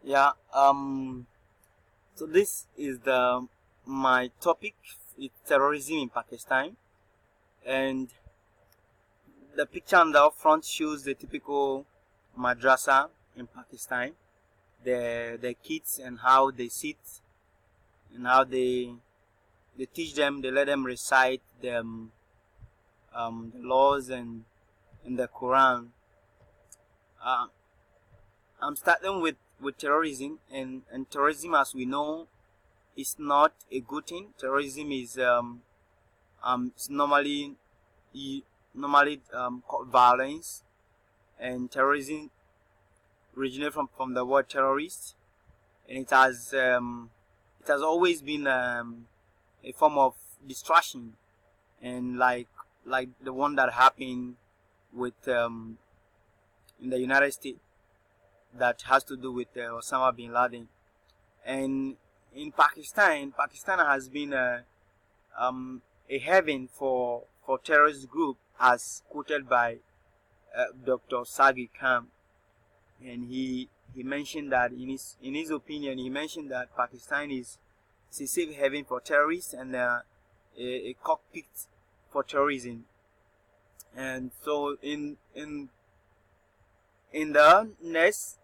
Yeah. So this is the my topic. It's terrorism in Pakistan, and the picture on the front shows the typical madrasa in Pakistan. The kids and how they sit and how they teach them. They let them recite the laws and the Quran. Uh, I'm starting with terrorism, and terrorism, as we know, is not a good thing. Terrorism is it's e- normally called violence, and terrorism originates from the word terrorist, and it has always been a form of distraction, and like the one that happened with in the United States that has to do with Osama bin Laden, and in Pakistan has been a haven for terrorist group, as quoted by Dr. Sagi Khan, and he mentioned that in his opinion, he mentioned that Pakistan is a safe haven for terrorists and a cockpit for terrorism. And so in the next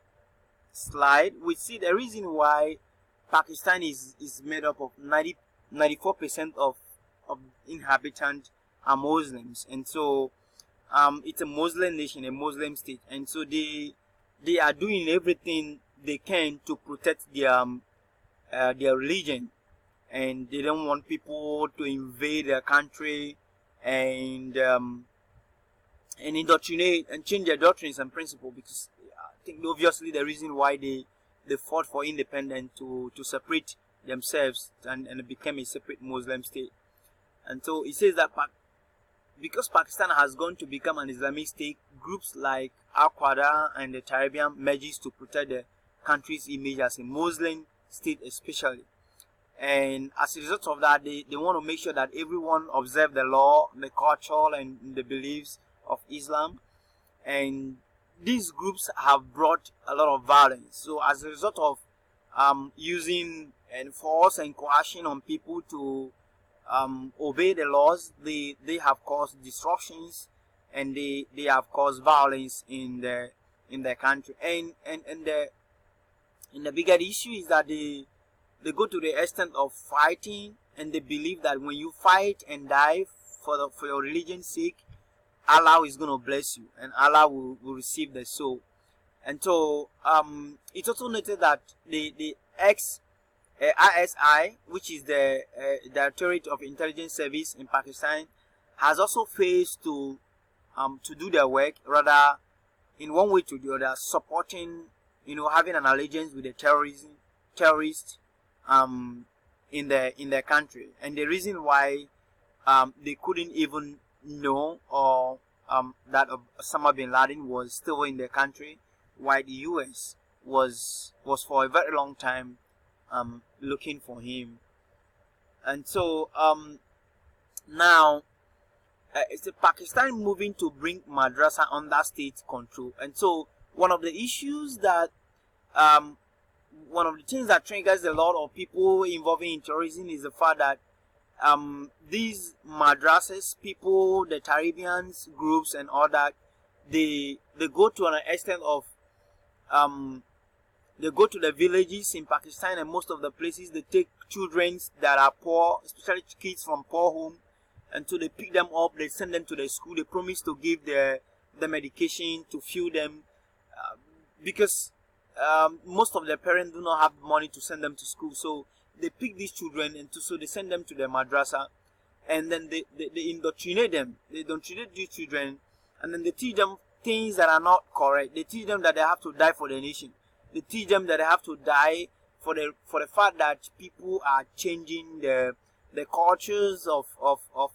slide, we see the reason why Pakistan is made up of 94% of inhabitants are Muslims, and so it's a Muslim nation, a Muslim state, and so they are doing everything they can to protect their religion, and they don't want people to invade their country and indoctrinate and change their doctrines and principles. Because I think obviously the reason why they fought for independence to separate themselves and become a separate Muslim state. And so it says that because Pakistan has gone to become an Islamic state, groups like Al Qaeda and the Taliban merges to protect the country's image as a Muslim state, especially. And as a result of that, they want to make sure that everyone observe the law, the culture, and the beliefs of Islam. And these groups have brought a lot of violence. So as a result of using and force and coercion on people to obey the laws, they have caused disruptions, and they have caused violence in the country. And the bigger issue is that they go to the extent of fighting, and they believe that when you fight and die for your religion's sake, Allah is going to bless you, and Allah will receive the soul. And so it's also noted that the ex ISI, which is the Directorate of Intelligence Service in Pakistan, has also failed to do their work, rather in one way to the other, supporting, having an allegiance with the terrorists in the country. And the reason why they couldn't even know or that Osama bin Laden was still in the country, while the US was for a very long time looking for him. And so now it's Pakistan moving to bring madrasa under state control. And so one of the issues that one of the things that triggers a lot of people involving in terrorism is the fact that these madrasas, people, the Taliban's groups and all that, they go to an extent of they go to the villages in Pakistan, and most of the places they take children that are poor, especially kids from poor home, and so they pick them up, they send them to the school, they promise to give the medication to fuel them, because most of their parents do not have money to send them to school, so they pick these children, and so they send them to the madrasa, and then they indoctrinate them. They indoctrinate these children, and then they teach them things that are not correct. They teach them that they have to die for the nation. They teach them that they have to die for the fact that people are changing the cultures of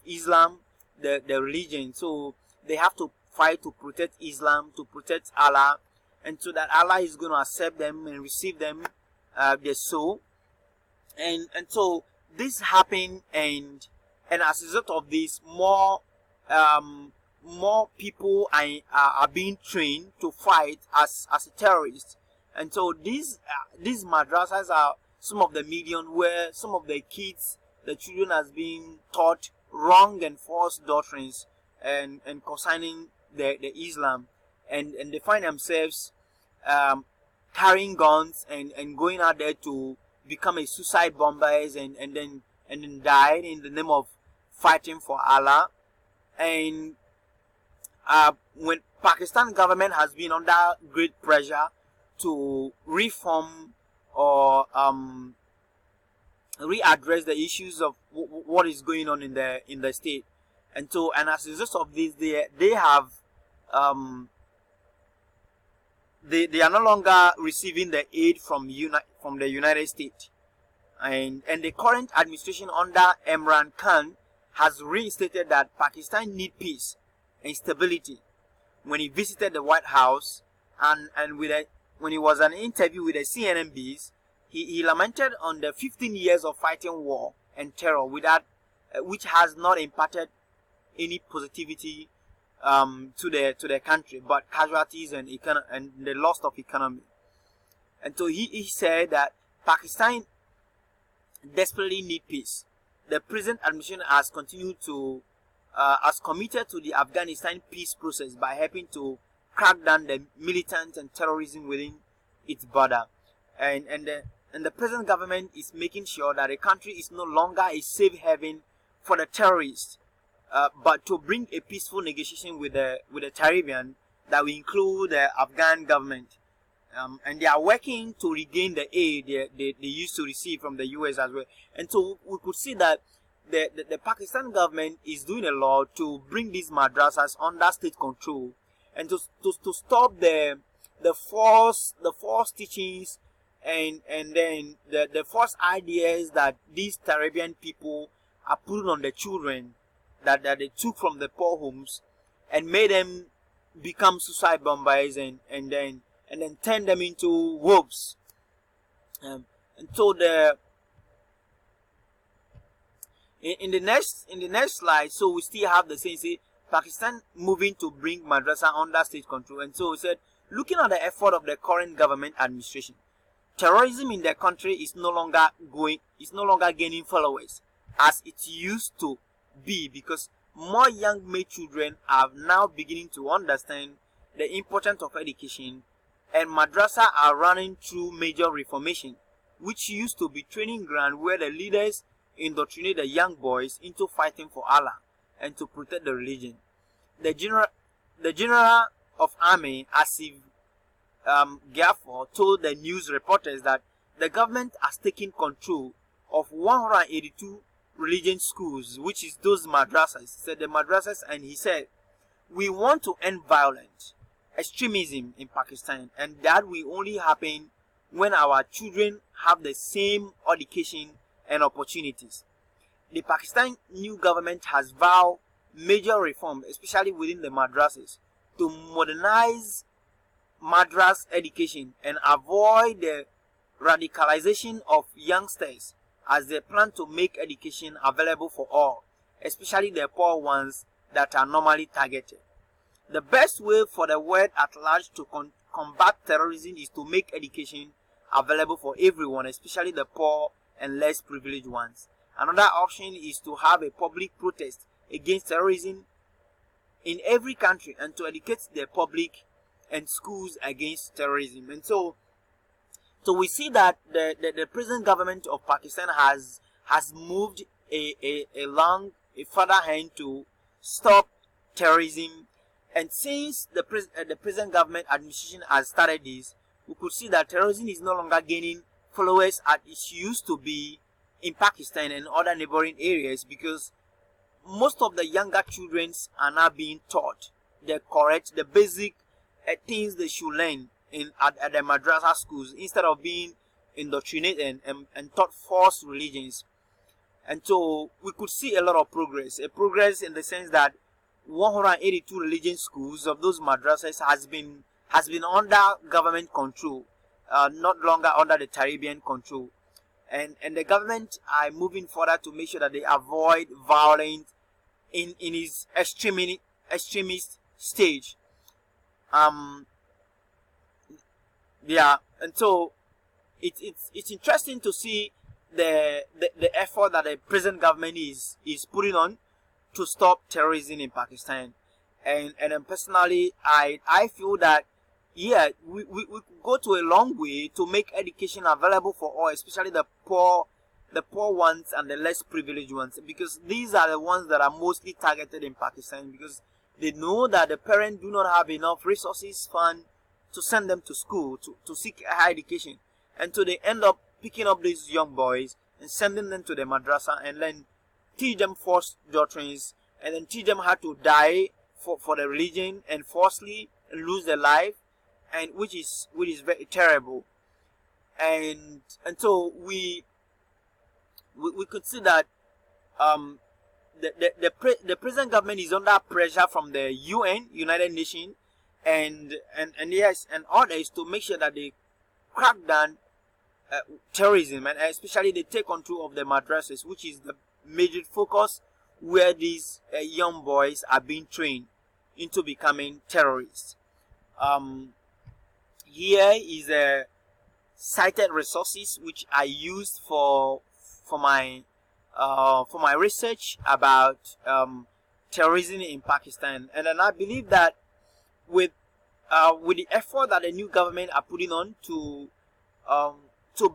Islam, the religion. So they have to fight to protect Islam, to protect Allah, and so that Allah is going to accept them and receive them, their soul. And so this happened, and as a result of this, more people are being trained to fight as a terrorist. And so these madrasas are some of the medium where some of the kids, the children, has been taught wrong and false doctrines and concerning the Islam, and they find themselves carrying guns and going out there to become a suicide bombers and then died in the name of fighting for Allah. And when Pakistan government has been under great pressure to reform or readdress the issues of what is going on in the state, and so, and as a result of this, they have they are no longer receiving the aid from the United States, and the current administration under Imran Khan has reinstated that Pakistan need peace and stability. When he visited the White House and when he was an interview with the CNNBs, he lamented on the 15 years of fighting war and terror without which has not imparted any positivity to the country, but casualties and the loss of economy. And so he said that Pakistan desperately need peace. The present administration has continued to has committed to the Afghanistan peace process by helping to crack down the militant and terrorism within its border, and the present government is making sure that the country is no longer a safe haven for the terrorists, but to bring a peaceful negotiation with the Taliban that will include the Afghan government, and they are working to regain the aid they used to receive from the US as well. And so we could see that the Pakistan government is doing a lot to bring these madrasas under state control and to stop the false teachings and then the false ideas that these Caribbean people are putting on the children that they took from the poor homes and made them become suicide bombers and then turn them into wolves. And so in the next slide, so we still have the same, say Pakistan moving to bring madrasa under state control. And so we said, looking at the effort of the current government administration, terrorism in the country is no longer gaining followers as it used to be, because more young male children are now beginning to understand the importance of education, and madrasa are running through major reformation, which used to be training ground where the leaders indoctrinate the young boys into fighting for Allah and to protect the religion. The general of army, Asif Ghaffar, told the news reporters that the government has taken control of 182 religion schools, which is those madrasas. He said the madrasas, and he said, we want to end violent extremism in Pakistan, and that will only happen when our children have the same education and opportunities. The Pakistan new government has vowed major reform, especially within the madrasas, to modernize madras education and avoid the radicalization of youngsters, as they plan to make education available for all, especially the poor ones that are normally targeted. The best way for the world at large to combat terrorism is to make education available for everyone, especially the poor and less privileged ones. Another option is to have a public protest against terrorism in every country and to educate the public and schools against terrorism. And so we see that the present government of Pakistan has moved a further hand to stop terrorism. And since the present government administration has started this, we could see that terrorism is no longer gaining followers as it used to be in Pakistan and other neighboring areas, because most of the younger children are now being taught the basic things they should learn at the madrasa schools, instead of being indoctrinated and taught false religions. And so we could see a lot of progress in the sense that 182 religion schools of those madrasas has been under government control, not longer under the Caribbean control, and the government are moving further to make sure that they avoid violence in its extremist stage. And so it's interesting to see the effort that the present government is putting on to stop terrorism in Pakistan. And then personally, I feel that, yeah, we could go to a long way to make education available for all, especially the poor ones and the less privileged ones, because these are the ones that are mostly targeted in Pakistan, because they know that the parents do not have enough resources fund to send them to school to seek a higher education, and so they end up picking up these young boys and sending them to the madrasa and then teach them false doctrines, and then teach them how to die for the religion and falsely lose their life, and which is very terrible. And so we could see that the present government is under pressure from the UN, United Nations, and yes, and others, to make sure that they crack down terrorism, and especially they take control of the madrasas, which is the major focus where these young boys are being trained into becoming terrorists. Here is a cited resources which I used for my research about terrorism in Pakistan, and then I believe that with the effort that the new government are putting on to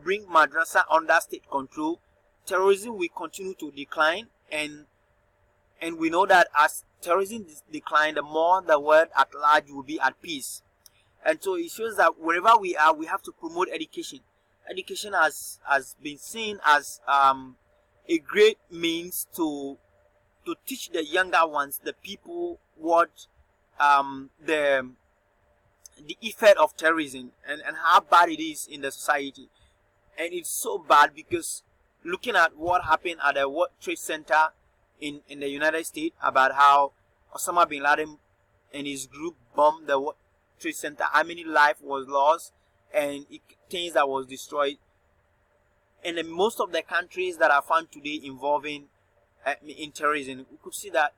bring madrasa under state control, terrorism will continue to decline, and we know that as terrorism decline, the more the world at large will be at peace. And so it shows that wherever we are, we have to promote education. Education has been seen as a great means to teach the younger ones, the people, what the effect of terrorism and how bad it is in the society. And it's so bad because looking at what happened at the World Trade Center in the United States, about how Osama bin Laden and his group bombed the World Trade Center, how many lives was lost and things that was destroyed. And in most of the countries that are found today involving in terrorism, we could see that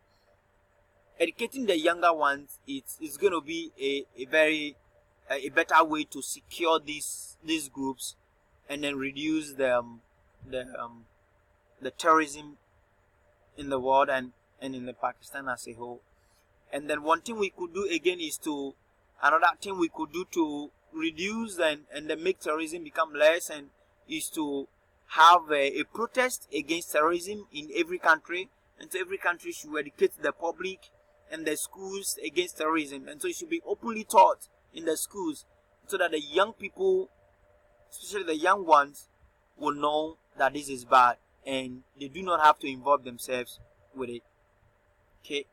educating the younger ones is going to be a very better way to secure these groups, and then reduce the terrorism in the world and in the Pakistan as a whole. And then one thing we could do again is another thing we could do to reduce and then make terrorism become less, and is to have a protest against terrorism in every country. And so every country should educate the public and the schools against terrorism, and so it should be openly taught in the schools, so that the young people, especially the young ones, will know that this is bad and they do not have to involve themselves with it. Okay.